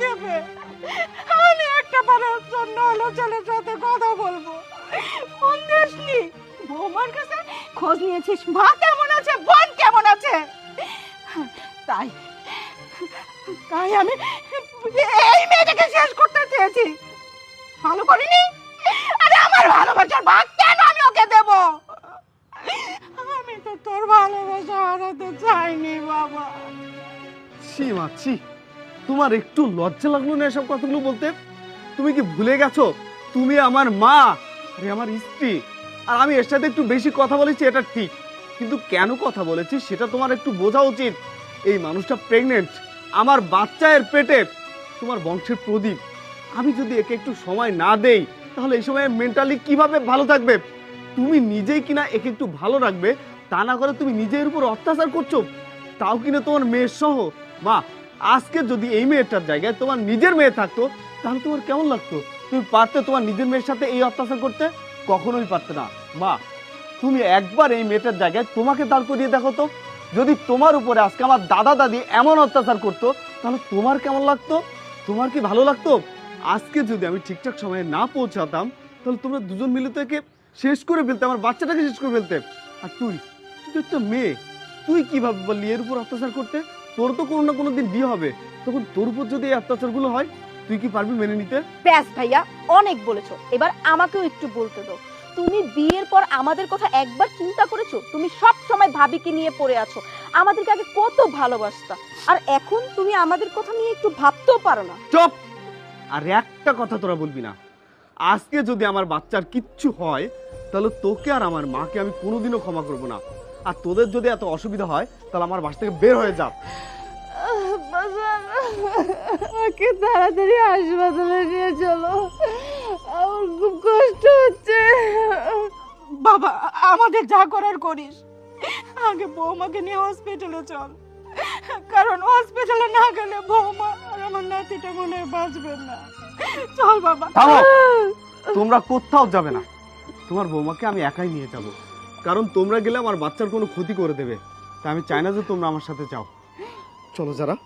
দেবে? আমি একটা বারের জন্য হলো ছেলের সাথে কথা বলবো, ফোন দিসনি? বৌমার কাছে খোঁজ নিয়েছিস মা কেমন আছে, বোন কেমন আছে? তাই তাই আমি এই মেয়েটাকে শেষ করতে চেয়েছি। ভালো করিনি? আরে আমার ভালোবাসার ভাগ কেন আমি ওকে দেব? আমি তো তোর ভালোবাসা হারাতে চাইনি বাবা। ছি মা ছি, তোমার একটু লজ্জা লাগলো না এসব কথাগুলো বলতে? তুমি কি ভুলে গেছো তুমি আমার মা, আরে আমার স্ত্রী? আর আমি এর সাথে একটু বেশি কথা বলেছি এটা ঠিক, কিন্তু কেন কথা বলেছি সেটা তোমার একটু বোঝা উচিত। এই মানুষটা প্রেগনেন্ট, আমার বাচ্চা এর পেটে, তোমার বংশের প্রদীপ। আমি যদি একে একটু সময় না দেই তাহলে এই সময় মেন্টালি কিভাবে ভালো থাকবে? তুমি নিজেই কিনা একে একটু ভালো রাখবে, তা না করে তুমি নিজের উপর অত্যাচার করছো, তাও কিনা তোমার মেয়ের সহ। মা, আজকে যদি এই মেয়েটার জায়গায় তোমার নিজের মেয়ে থাকতো তাহলে তোমার কেমন লাগতো? তুমি পারতে তোমার নিজের মেয়ের সাথে এই অত্যাচার করতে? কখনোই পারতে না। মা, তুমি একবার এই মেয়েটার জায়গায় তোমাকে দাঁড় করিয়ে দেখো তো, যদি তোমার উপরে আজকে আমার দাদা দাদি এমন অত্যাচার করতো তাহলে তোমার কেমন লাগতো? তোমার কি ভালো লাগতো? আজকে যদি আমি ঠিকঠাক সময়ে না পৌঁছাতাম তাহলে তোমরা দুজন মিলে তো একে শেষ করে ফেলতে, আমার বাচ্চাটাকে শেষ করে ফেলতে। আর তুই তুই তো একটা মেয়ে, তুই কিভাবে বললি এর উপর অত্যাচার করতে? তোর তো কোনো না কোনো দিন বিয়ে হবে, তখন তোর উপর যদি এই অত্যাচারগুলো হয় তুই কি পারবি মেনে নিতে? ব্যাস ভাইয়া, অনেক বলেছো, এবার আমাকেও একটু বলতে দাও। তুমি বিয়ের পর আমাদের কথা একবার চিন্তা করেছো? তুমি সব সময় ভাবিকে নিয়ে পড়ে আছো, আমাদেরকে আগে কত ভালোবাসতা, আর এখন তুমি আমাদের কথা নিয়ে একটু ভাবতেও পারো না। চুপ! আর একটা কথা তোরা বলবি না। আজকে যদি আমার বাচ্চার কিচ্ছু হয় তাহলে তোকে আর আমার মাকে আমি কোনোদিনও ক্ষমা করব না। আর তোদের যদি এত অসুবিধা হয় তাহলে আমার বাসা থেকে বের হয়ে যা। আমাকে তাড়াতাড়ি হাসপাতালে নিয়ে চলো, আমার খুব কষ্ট হচ্ছে। বাবা, আমাদের যা করার করিস, আগে বৌমাকে নিয়ে হসপিটালে চল, কারণ হসপিটালে না গেলে বৌমা আর আমার নাতিটা মনে হয় বাঁচবে না। চল বাবা। থামো, তোমরা কোথাও যাবে না। তোমার বৌমাকে আমি একাই নিয়ে যাব, কারণ তোমরা গেলে আমার বাচ্চার কোনো ক্ষতি করে দেবে। তা আমি চাই না যে তোমরা আমার সাথে যাও। চলো যারা।